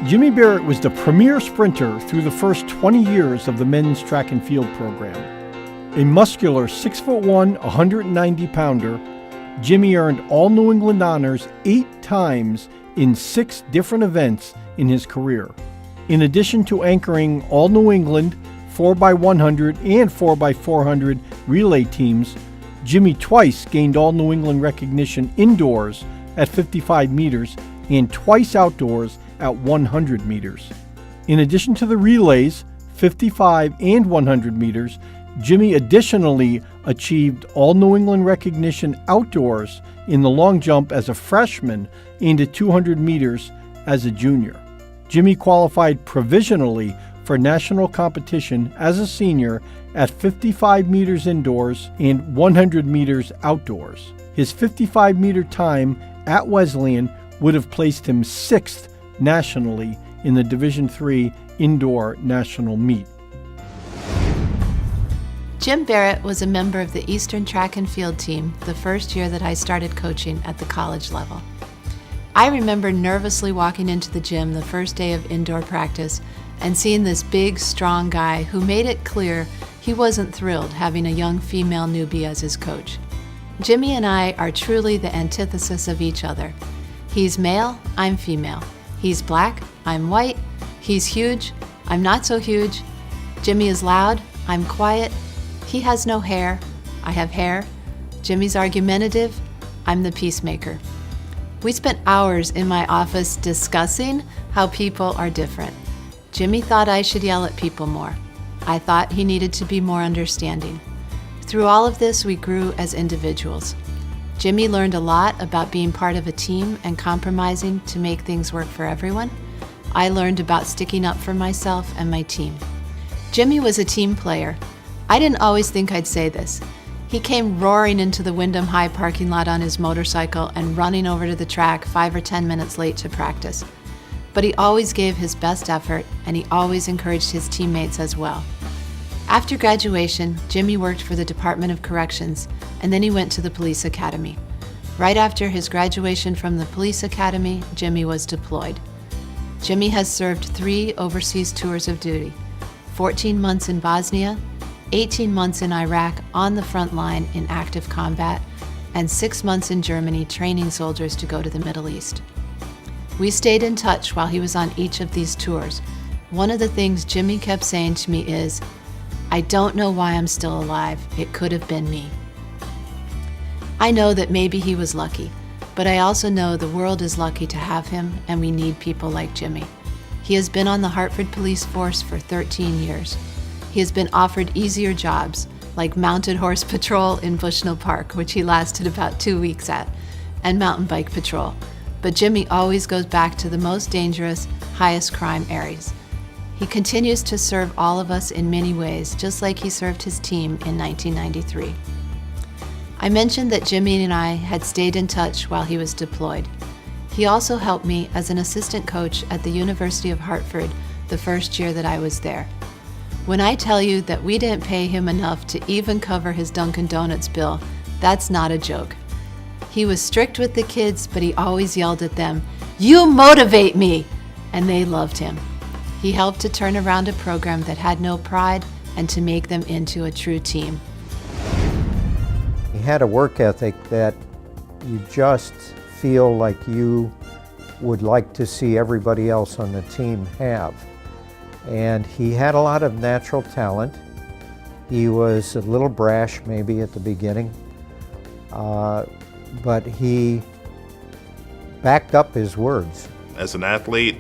Jimmy Barrett was the premier sprinter through the first 20 years of the men's track and field program. A muscular 6'1", 190-pounder, Jimmy earned all New England honors 8 times in 6 different events in his career. In addition to anchoring all New England 4x100 and 4x400 relay teams, Jimmy twice gained all New England recognition indoors at 55 meters and twice outdoors at 100 meters. In addition to the relays, 55 and 100 meters, Jimmy additionally achieved all New England recognition outdoors in the long jump as a freshman and at 200 meters as a junior. Jimmy qualified provisionally for national competition as a senior at 55 meters indoors and 100 meters outdoors. His 55-meter time at Wesleyan would have placed him 6th nationally in the Division III indoor national meet. Jim Barrett was a member of the Eastern Track and Field team the first year that I started coaching at the college level. I remember nervously walking into the gym the first day of indoor practice and seeing this big, strong guy who made it clear he wasn't thrilled having a young female newbie as his coach. Jimmy and I are truly the antithesis of each other. He's male, I'm female. He's black, I'm white. He's huge, I'm not so huge. Jimmy is loud, I'm quiet. He has no hair, I have hair. Jimmy's argumentative, I'm the peacemaker. We spent hours in my office discussing how people are different. Jimmy thought I should yell at people more. I thought he needed to be more understanding. Through all of this, we grew as individuals. Jimmy learned a lot about being part of a team and compromising to make things work for everyone. I learned about sticking up for myself and my team. Jimmy was a team player. I didn't always think I'd say this. He came roaring into the Wyndham High parking lot on his motorcycle and running over to the track 5 or 10 minutes late to practice. But he always gave his best effort, and he always encouraged his teammates as well. After graduation, Jimmy worked for the Department of Corrections, and then he went to the police academy. Right after his graduation from the police academy, Jimmy was deployed. Jimmy has served 3 overseas tours of duty, 14 months in Bosnia, 18 months in Iraq on the front line in active combat, and 6 months in Germany training soldiers to go to the Middle East. We stayed in touch while he was on each of these tours. One of the things Jimmy kept saying to me is, "I don't know why I'm still alive. It could have been me." I know that maybe he was lucky, but I also know the world is lucky to have him, and we need people like Jimmy. He has been on the Hartford Police Force for 13 years. He has been offered easier jobs, like mounted horse patrol in Bushnell Park, which he lasted about 2 weeks at, and mountain bike patrol. But Jimmy always goes back to the most dangerous, highest crime areas. He continues to serve all of us in many ways, just like he served his team in 1993. I mentioned that Jimmy and I had stayed in touch while he was deployed. He also helped me as an assistant coach at the University of Hartford the first year that I was there. When I tell you that we didn't pay him enough to even cover his Dunkin' Donuts bill, that's not a joke. He was strict with the kids, but he always yelled at them, "You motivate me!" And they loved him. He helped to turn around a program that had no pride and to make them into a true team. He had a work ethic that you just feel like you would like to see everybody else on the team have. And he had a lot of natural talent. He was a little brash maybe at the beginning, but he backed up his words. As an athlete,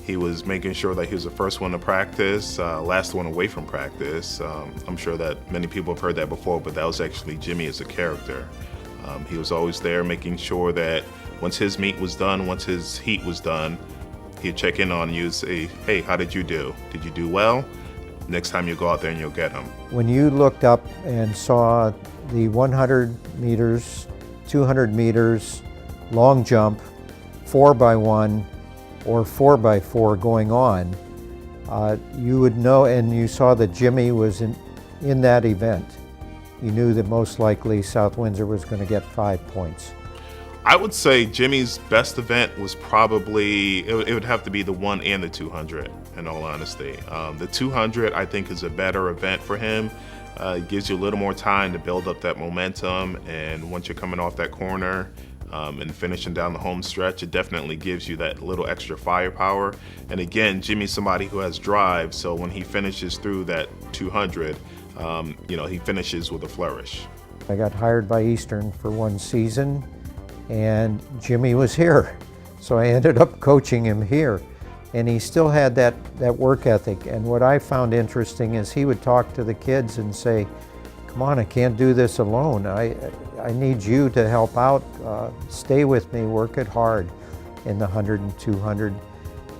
he was making sure that he was the first one to practice, last one away from practice. I'm sure that many people have heard that before, but that was actually Jimmy as a character. He was always there making sure that once his meet was done, once his heat was done, he'd check in on you and say, "Hey, how did you do? Did you do well? Next time you go out there and you'll get them." When you looked up and saw the 100 meters, 200 meters, long jump, 4x1, or 4x4 going on, you would know, and you saw that Jimmy was in that event. You knew that most likely South Windsor was going to get 5 points. I would say Jimmy's best event was probably, it would have to be the 1 and the 200, in all honesty. The 200, I think, is a better event for him. It gives you a little more time to build up that momentum, and once you're coming off that corner and finishing down the home stretch, it definitely gives you that little extra firepower. And again, Jimmy's somebody who has drive, so when he finishes through that 200, he finishes with a flourish. I got hired by Eastern for one season, and Jimmy was here. So I ended up coaching him here. And he still had that work ethic. And what I found interesting is he would talk to the kids and say, come on, I can't do this alone. I need you to help out. Stay with me, work it hard in the 100 and 200.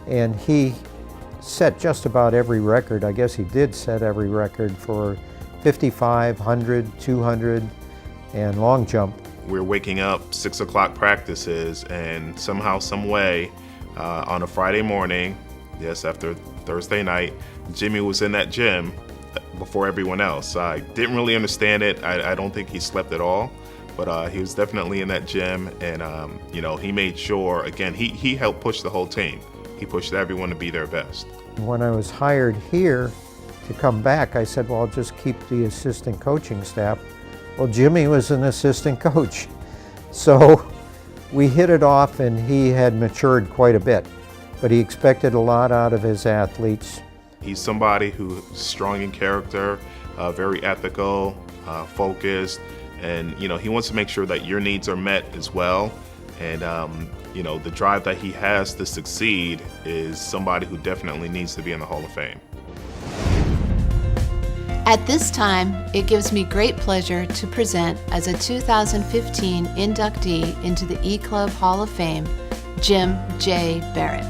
And he set just about every record. I guess he did set every record for 55, 100, 200, and long jump. We're waking up 6 o'clock practices, and somehow, some way, on a Friday morning, yes, after Thursday night, Jimmy was in that gym before everyone else. I didn't really understand it. I don't think he slept at all, but he was definitely in that gym, and he made sure, again, he helped push the whole team. He pushed everyone to be their best. When I was hired here to come back, I said, well, I'll just keep the assistant coaching staff. Well, Jimmy was an assistant coach. So we hit it off, and he had matured quite a bit, but he expected a lot out of his athletes. He's somebody who's strong in character, very ethical, focused, and he wants to make sure that your needs are met as well. And the drive that he has to succeed is somebody who definitely needs to be in the Hall of Fame. At this time, it gives me great pleasure to present as a 2015 inductee into the E-Club Hall of Fame, Jim J. Barrett.